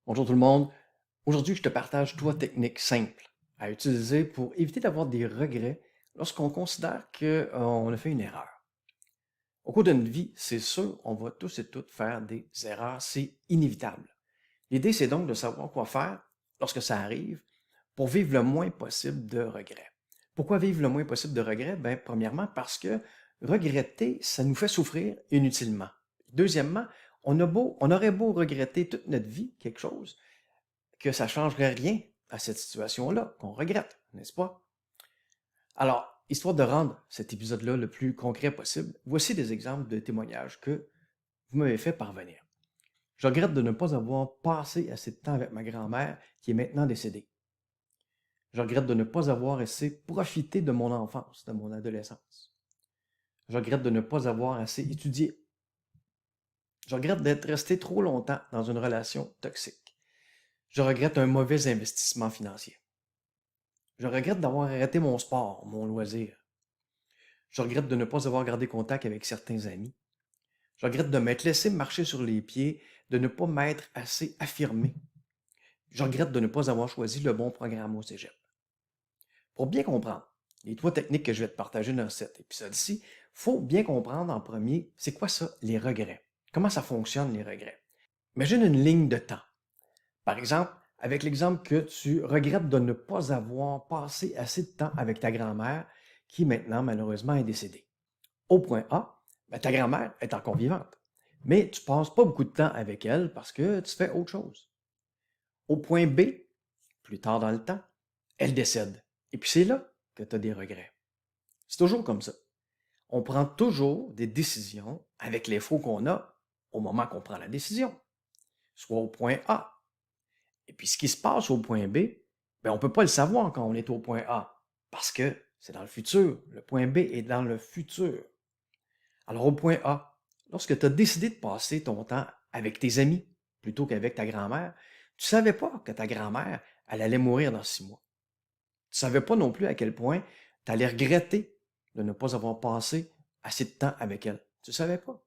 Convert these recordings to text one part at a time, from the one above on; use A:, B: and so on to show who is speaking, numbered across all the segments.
A: Bonjour tout le monde. Aujourd'hui, je te partage 3 techniques simples à utiliser pour éviter d'avoir des regrets lorsqu'on considère qu'on a fait une erreur. Au cours d'une vie, c'est sûr, on va tous et toutes faire des erreurs, c'est inévitable. L'idée, c'est donc de savoir quoi faire lorsque ça arrive pour vivre le moins possible de regrets. Pourquoi vivre le moins possible de regrets? Ben, premièrement, parce que regretter, ça nous fait souffrir inutilement. Deuxièmement, on aurait beau regretter toute notre vie quelque chose, que ça ne changerait rien à cette situation-là, qu'on regrette, n'est-ce pas? Alors, histoire de rendre cet épisode-là le plus concret possible, voici des exemples de témoignages que vous m'avez fait parvenir. Je regrette de ne pas avoir passé assez de temps avec ma grand-mère qui est maintenant décédée. Je regrette de ne pas avoir assez profité de mon enfance, de mon adolescence. Je regrette de ne pas avoir assez étudié. Je regrette d'être resté trop longtemps dans une relation toxique. Je regrette un mauvais investissement financier. Je regrette d'avoir arrêté mon sport, mon loisir. Je regrette de ne pas avoir gardé contact avec certains amis. Je regrette de m'être laissé marcher sur les pieds, de ne pas m'être assez affirmé. Je regrette de ne pas avoir choisi le bon programme au cégep. Pour bien comprendre les 3 techniques que je vais te partager dans cet épisode-ci, il faut bien comprendre en premier, c'est quoi ça, les regrets? Comment ça fonctionne, les regrets? Imagine une ligne de temps. Par exemple, avec l'exemple que tu regrettes de ne pas avoir passé assez de temps avec ta grand-mère qui maintenant malheureusement est décédée. Au point A, ben, ta grand-mère est encore vivante, mais tu passes pas beaucoup de temps avec elle parce que tu fais autre chose. Au point B, plus tard dans le temps, elle décède. Et puis c'est là que tu as des regrets. C'est toujours comme ça. On prend toujours des décisions avec les faux qu'on a au moment qu'on prend la décision, soit au point A. Et puis ce qui se passe au point B, ben, on ne peut pas le savoir quand on est au point A, parce que c'est dans le futur. Le point B est dans le futur. Alors au point A, lorsque tu as décidé de passer ton temps avec tes amis plutôt qu'avec ta grand-mère, tu ne savais pas que ta grand-mère, elle allait mourir dans 6 mois. Tu ne savais pas non plus à quel point tu allais regretter de ne pas avoir passé assez de temps avec elle. Tu ne savais pas.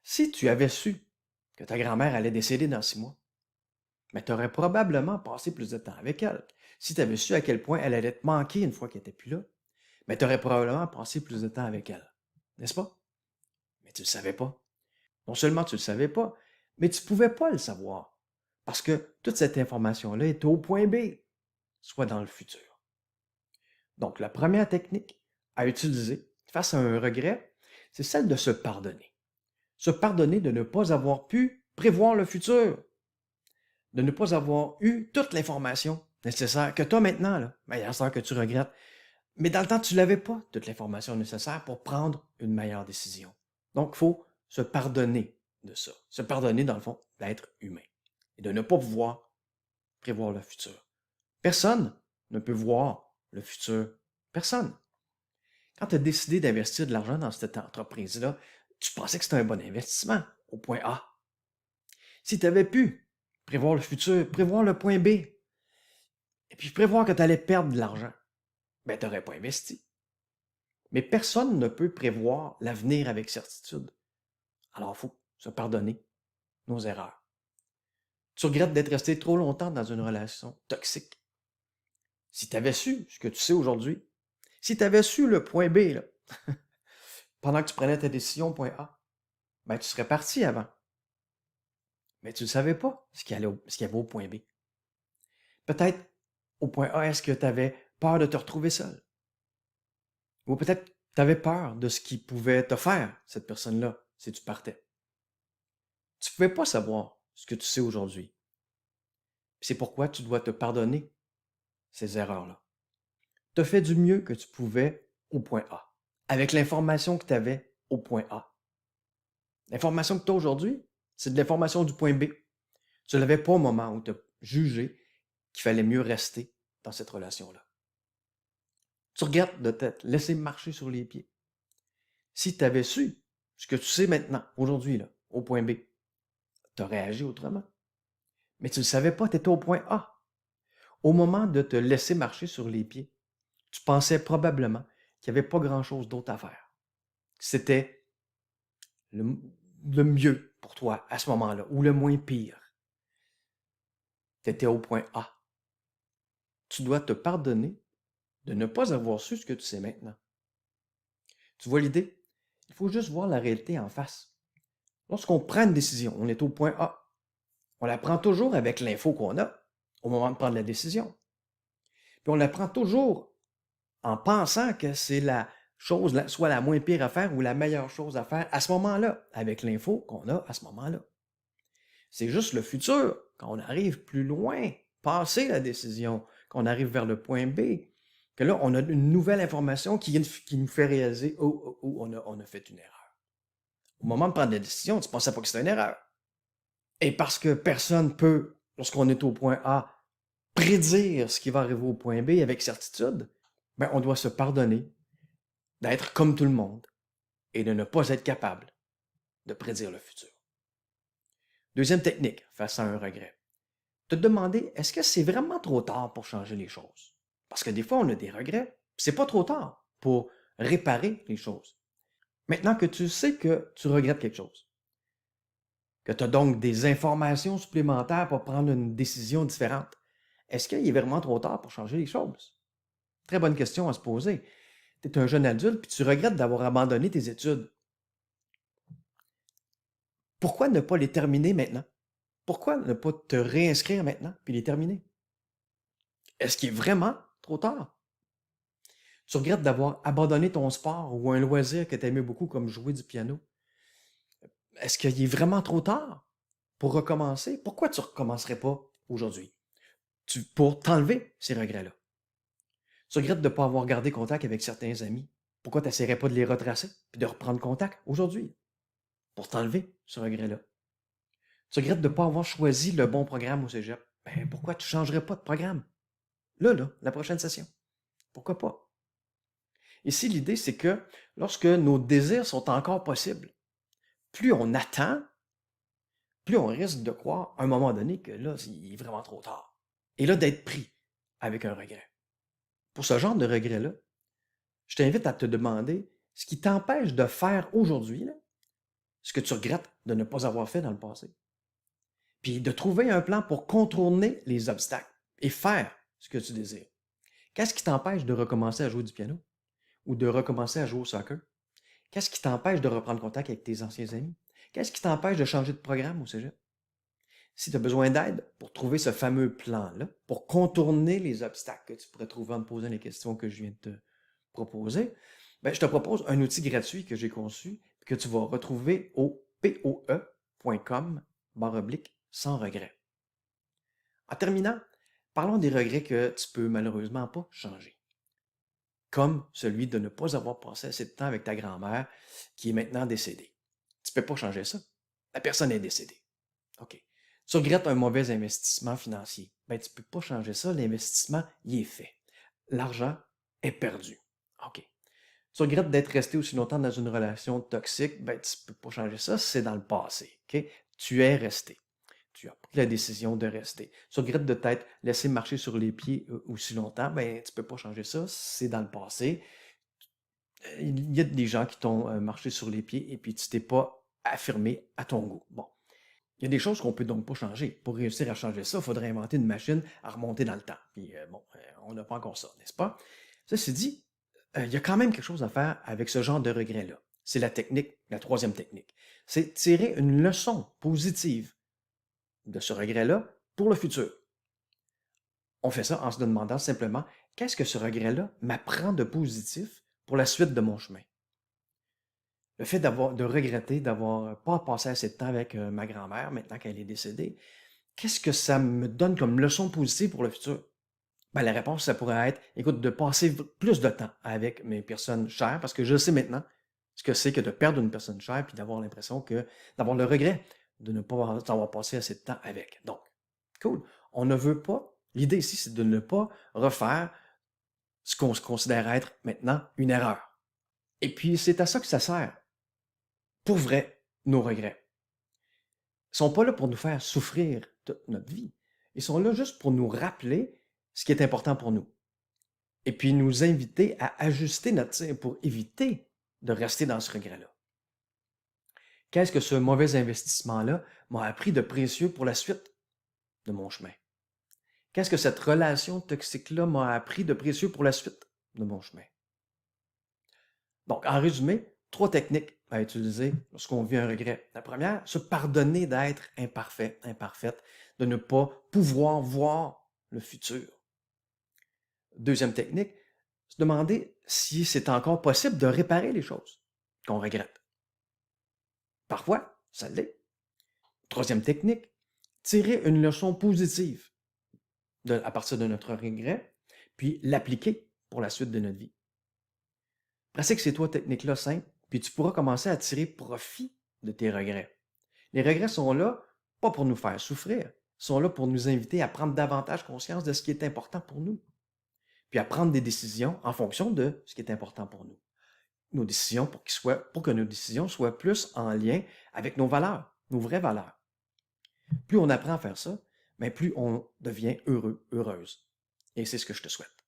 A: Si tu avais su que ta grand-mère allait décéder dans 6 mois, mais tu aurais probablement passé plus de temps avec elle. Si tu avais su à quel point elle allait te manquer une fois qu'elle n'était plus là, mais tu aurais probablement passé plus de temps avec elle. N'est-ce pas? Mais tu ne le savais pas. Non seulement tu ne le savais pas, mais tu ne pouvais pas le savoir. Parce que toute cette information-là est au point B, soit dans le futur. Donc, la première technique à utiliser face à un regret, c'est celle de se pardonner. Se pardonner de ne pas avoir pu prévoir le futur, de ne pas avoir eu toute l'information nécessaire que tu as maintenant, là, meilleure sœur que tu regrettes. Mais dans le temps, tu n'avais pas toute l'information nécessaire pour prendre une meilleure décision. Donc, il faut se pardonner de ça. Se pardonner, dans le fond, d'être humain et de ne pas pouvoir prévoir le futur. Personne ne peut voir le futur. Personne. Quand tu as décidé d'investir de l'argent dans cette entreprise-là, tu pensais que c'était un bon investissement au point A. Si tu avais pu prévoir le futur, prévoir le point B, et puis prévoir que tu allais perdre de l'argent, ben, tu n'aurais pas investi. Mais personne ne peut prévoir l'avenir avec certitude. Alors, il faut se pardonner nos erreurs. Tu regrettes d'être resté trop longtemps dans une relation toxique. Si tu avais su ce que tu sais aujourd'hui, si tu avais su le point B, là, pendant que tu prenais ta décision point A, ben, tu serais parti avant. Mais tu ne savais pas ce qu'il y avait au point B. Peut-être au point A, est-ce que tu avais peur de te retrouver seul? Ou peut-être tu avais peur de ce qui pouvait te faire, cette personne-là, si tu partais. Tu ne pouvais pas savoir ce que tu sais aujourd'hui. C'est pourquoi tu dois te pardonner ces erreurs-là. Tu as fait du mieux que tu pouvais au point A, avec l'information que tu avais au point A. L'information que tu as aujourd'hui, c'est de l'information du point B. Tu ne l'avais pas au moment où tu as jugé qu'il fallait mieux rester dans cette relation-là. Tu regrettes de t'être laissé marcher sur les pieds. Si tu avais su ce que tu sais maintenant, aujourd'hui, là, au point B, tu aurais agi autrement. Mais tu ne le savais pas, tu étais au point A. Au moment de te laisser marcher sur les pieds, tu pensais probablement qu'il n'y avait pas grand-chose d'autre à faire. C'était le, le mieux pour toi à ce moment-là, ou le moins pire. Tu étais au point A. Tu dois te pardonner de ne pas avoir su ce que tu sais maintenant. Tu vois l'idée? Il faut juste voir la réalité en face. Lorsqu'on prend une décision, on est au point A. On la prend toujours avec l'info qu'on a au moment de prendre la décision. Puis on la prend toujours en pensant que c'est la chose, soit la moins pire à faire ou la meilleure chose à faire à ce moment-là, avec l'info qu'on a à ce moment-là. C'est juste le futur, quand on arrive plus loin, passer la décision, qu'on arrive vers le point B, que là, on a une nouvelle information qui nous fait réaliser, on a fait une erreur. Au moment de prendre la décision, tu ne pensais pas que c'était une erreur. Et parce que personne peut, lorsqu'on est au point A, prédire ce qui va arriver au point B avec certitude, ben on doit se pardonner d'être comme tout le monde et de ne pas être capable de prédire le futur. Deuxième technique face à un regret. Te demander, est-ce que c'est vraiment trop tard pour changer les choses? Parce que des fois, on a des regrets, c'est pas trop tard pour réparer les choses. Maintenant que tu sais que tu regrettes quelque chose, que tu as donc des informations supplémentaires pour prendre une décision différente, est-ce qu'il est vraiment trop tard pour changer les choses? Très bonne question à se poser. Tu es un jeune adulte puis tu regrettes d'avoir abandonné tes études. Pourquoi ne pas les terminer maintenant? Pourquoi ne pas te réinscrire maintenant puis les terminer? Est-ce qu'il est vraiment trop tard? Tu regrettes d'avoir abandonné ton sport ou un loisir que tu aimais beaucoup comme jouer du piano. Est-ce qu'il est vraiment trop tard pour recommencer? Pourquoi tu ne recommencerais pas aujourd'hui? Pour t'enlever ces regrets-là. Tu regrettes de ne pas avoir gardé contact avec certains amis. Pourquoi tu n'essaierais pas de les retracer et de reprendre contact aujourd'hui pour t'enlever ce regret-là? Tu regrettes de ne pas avoir choisi le bon programme au cégep. Ben, pourquoi tu ne changerais pas de programme? Là, la prochaine session. Pourquoi pas? Ici, l'idée, c'est que lorsque nos désirs sont encore possibles, plus on attend, plus on risque de croire à un moment donné que là, il est vraiment trop tard. Et là, d'être pris avec un regret. Pour ce genre de regret-là, je t'invite à te demander ce qui t'empêche de faire aujourd'hui ce que tu regrettes de ne pas avoir fait dans le passé. Puis de trouver un plan pour contourner les obstacles et faire ce que tu désires. Qu'est-ce qui t'empêche de recommencer à jouer du piano ou de recommencer à jouer au soccer? Qu'est-ce qui t'empêche de reprendre contact avec tes anciens amis? Qu'est-ce qui t'empêche de changer de programme au cégep? Si tu as besoin d'aide pour trouver ce fameux plan-là, pour contourner les obstacles que tu pourrais trouver en te posant les questions que je viens de te proposer, ben, je te propose un outil gratuit que j'ai conçu et que tu vas retrouver au poe.com/sans regret. En terminant, parlons des regrets que tu peux malheureusement pas changer, comme celui de ne pas avoir passé assez de temps avec ta grand-mère qui est maintenant décédée. Tu ne peux pas changer ça. La personne est décédée. OK. Tu regrettes un mauvais investissement financier. Ben, tu ne peux pas changer ça. L'investissement, il est fait. L'argent est perdu. OK. Tu regrettes d'être resté aussi longtemps dans une relation toxique. Ben, tu ne peux pas changer ça. C'est dans le passé. OK? Tu es resté. Tu as pris la décision de rester. Tu regrettes de t'être laissé marcher sur les pieds aussi longtemps. Ben, tu ne peux pas changer ça. C'est dans le passé. Il y a des gens qui t'ont marché sur les pieds et puis tu t'es pas affirmé à ton goût. Bon. Il y a des choses qu'on peut donc pas changer. Pour réussir à changer ça, il faudrait inventer une machine à remonter dans le temps. Puis on n'a pas encore ça, n'est-ce pas? Ceci dit, il y a quand même quelque chose à faire avec ce genre de regret-là. C'est la technique, la troisième technique. C'est tirer une leçon positive de ce regret-là pour le futur. On fait ça en se demandant simplement qu'est-ce que ce regret-là m'apprend de positif pour la suite de mon chemin. Le fait de regretter d'avoir pas passé assez de temps avec ma grand-mère maintenant qu'elle est décédée, qu'est-ce que ça me donne comme leçon positive pour le futur? Ben, la réponse, ça pourrait être, écoute, de passer plus de temps avec mes personnes chères, parce que je sais maintenant ce que c'est que de perdre une personne chère, puis d'avoir l'impression d'avoir le regret de ne pas avoir passé assez de temps avec. Donc, cool. On ne veut pas, l'idée ici, c'est de ne pas refaire ce qu'on se considère être maintenant une erreur. Et puis, c'est à ça que ça sert. Pour vrai, nos regrets. Ils ne sont pas là pour nous faire souffrir toute notre vie. Ils sont là juste pour nous rappeler ce qui est important pour nous. Et puis nous inviter à ajuster notre tir pour éviter de rester dans ce regret-là. Qu'est-ce que ce mauvais investissement-là m'a appris de précieux pour la suite de mon chemin? Qu'est-ce que cette relation toxique-là m'a appris de précieux pour la suite de mon chemin? Donc, en résumé, 3 techniques à utiliser lorsqu'on vit un regret. La première, se pardonner d'être imparfait, imparfaite, de ne pas pouvoir voir le futur. Deuxième technique, se demander si c'est encore possible de réparer les choses qu'on regrette. Parfois, ça l'est. Troisième technique, tirer une leçon positive à partir de notre regret, puis l'appliquer pour la suite de notre vie. Pratique ces 3 techniques-là simples, puis tu pourras commencer à tirer profit de tes regrets. Les regrets sont là, pas pour nous faire souffrir, ils sont là pour nous inviter à prendre davantage conscience de ce qui est important pour nous, puis à prendre des décisions en fonction de ce qui est important pour nous. Nos décisions pour que nos décisions soient plus en lien avec nos valeurs, nos vraies valeurs. Plus on apprend à faire ça, plus on devient heureux, heureuse. Et c'est ce que je te souhaite.